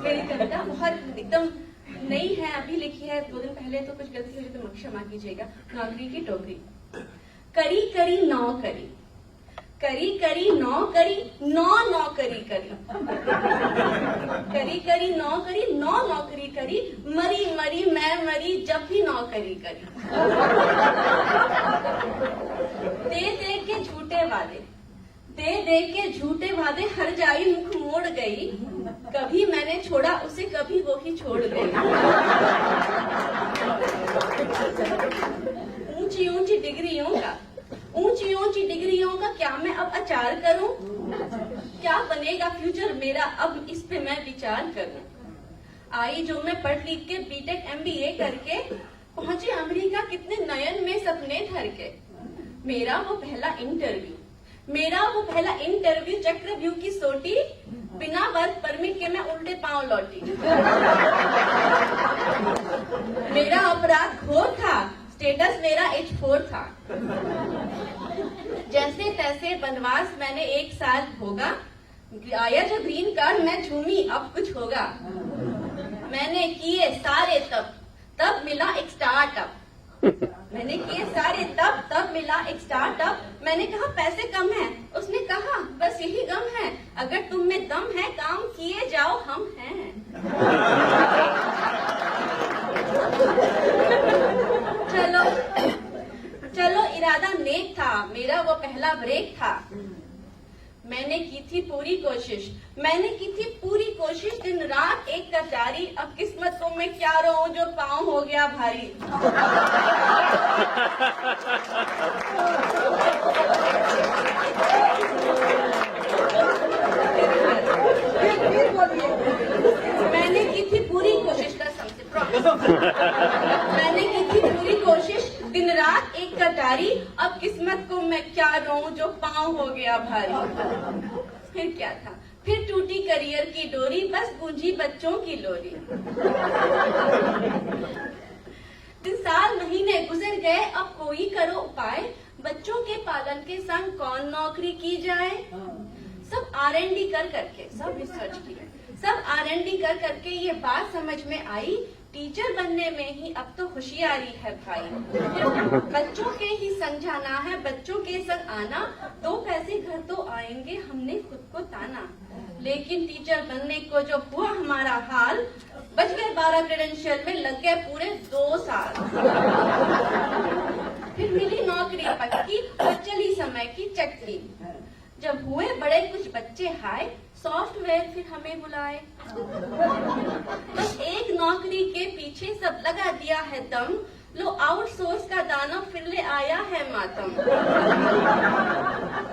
मेरी कविता बहुत एकदम नई है, अभी लिखी है, 2 दिन पहले, तो कुछ गलती हो तो क्षमा कीजिएगा। नौकरी की टोकरी। करी करी नौकरी, करी करी नौकरी, नौकरी करी, करी करी नौकरी, नौकरी करी, मरी मरी मैं मरी जब भी नौकरी करी। दे के झूठे वादे, दे के झूठे वादे, हर जाई मुख मोड़ गई, कभी मैंने छोड़ा उसे, कभी वो ही छोड़ गई। ऊंची ऊंची डिग्रियों का, ऊंची ऊंची डिग्रियों का क्या मैं अब अचार करूं? क्या बनेगा फ्यूचर मेरा, अब इस पे मैं विचार करूं। आई जो मैं पढ़ लिख के बीटेक MBA करके पहुंची अमेरिका, कितने नयन में सपने धर के। मेरा वो पहला इंटरव्यू, मेरा वो पहला इंटरव्यू, चक्रव्यूह की सोटी, बिना वर्क परमिट के मैं उल्टे पांव लौटी। मेरा अपराध घोर था, स्टेटस मेरा H4 था। जैसे तैसे वनवास मैंने 1 साल भोगा, आया जो ग्रीन कार्ड मैं झूमी अब कुछ होगा। मैंने किए सारे तब मिला एक स्टार्टअप, मैंने किए सारे तब मिला एक स्टार्टअप। मैंने कहा पैसे कम हैं, उसने कहा बस यही गम है, अगर तुम में दम है काम किए जाओ हम हैं। चलो चलो इरादा नेक था, मेरा वो पहला ब्रेक था। मैंने की थी पूरी कोशिश, मैंने की थी पूरी कोशिश, दिन रात एक का जारी, अब किस्मत को मैं क्या रोऊं जो पाँव हो गया भारी। मैंने की थी पूरी कोशिश, कसम से प्रॉमिस, मैंने की थी पूरी कोशिश, दिन रात एक कटारी, अब किस्मत को मैं क्या रोऊं जो पाँव हो गया भारी। फिर क्या था, फिर टूटी करियर की डोरी, बस गूंजी बच्चों की लोरी। दिन साल महीने गुजर गए, अब कोई करो उपाय, बच्चों के पालन के संग कौन नौकरी की जाए। सब R&D कर करके, सब रिसर्च किया, सब R&D कर करके ये बात समझ में आई, टीचर बनने में ही अब तो होशियारी है भाई। बच्चों के ही संग जाना है, बच्चों के संग आना, 2 पैसे घर तो आएंगे, हमने खुद को ताना। लेकिन टीचर बनने को जो हुआ हमारा हाल, बच गए 12 क्रेडेंशियल में, लग गए पूरे 2 साल। फिर मिली नौकरी पक्की और चली समय की चक्की। जब हुए बड़े कुछ बच्चे हाय, सॉफ्टवेयर फिर हमें बुलाए। बस एक नौकरी के पीछे सब लगा दिया है दम, लो आउटसोर्स का दाना फिर ले आया है मातम।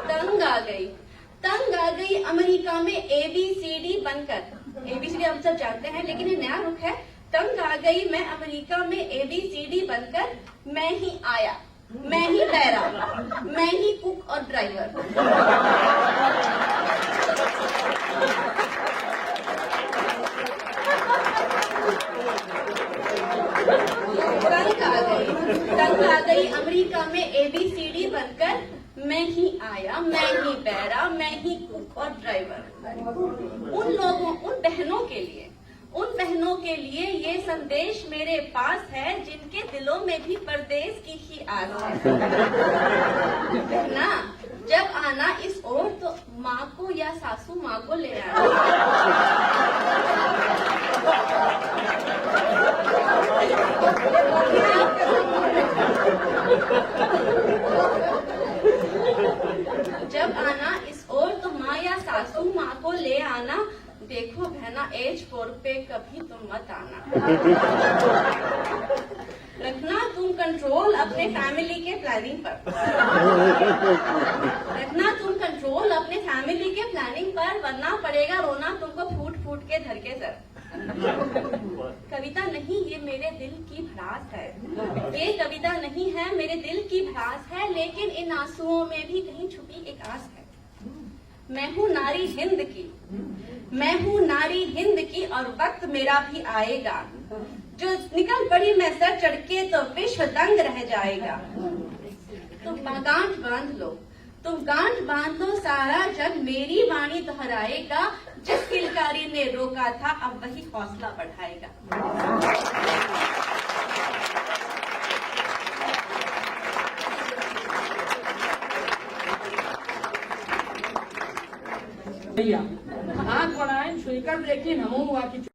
तंग आ गई अमेरिका में ABCD बनकर। ABCD हम सब जानते हैं, लेकिन ये नया रुख है। तंग आ गई मैं अमेरिका में ABCD बनकर, मैं ही आया, मैं ही पैरा, मैं ही कुक और ड्राइवर। तंग आ गई अमेरिका में ABCD बनकर, मैं ही आया, मैं ही पैरा, मैं ही कुक और ड्राइवर। उन लोगों, उन बहनों के लिए ये संदेश मेरे पास है, जिनके दिलों में भी परदेश की ही आस है। ना जब आना इस ओर तो माँ को या सासू माँ को ले आना। जब आना इस ओर तो माँ या सासू माँ को ले आना, देखो बहना H4 पे कभी तुम मत आना। रखना तुम कंट्रोल अपने फैमिली के प्लानिंग पर, रखना तुम कंट्रोल अपने फैमिली के प्लानिंग पर, वरना पड़ेगा रोना तुमको फूट फूट के धर के सर। कविता नहीं ये मेरे दिल की भड़ास है, ये कविता नहीं है मेरे दिल की भड़ास है, लेकिन इन आंसुओं में भी कहीं छुपी एक आस है। मैं हूँ नारी हिंद की, मैं हूँ नारी हिंद की, और वक्त मेरा भी आएगा, जो निकल पड़ी मैं सर चढ़ के तो विश्व दंग रह जाएगा। तुम गांठ बांध लो, तुम गांठ बांध लो, सारा जग मेरी वाणी दोहराएगा, जिस दिल का क्रांतिकारी ने रोका था, अब वही हौसला बढ़ाएगा। भैया आँख बनाए छुईकर देखी नमो हुआ की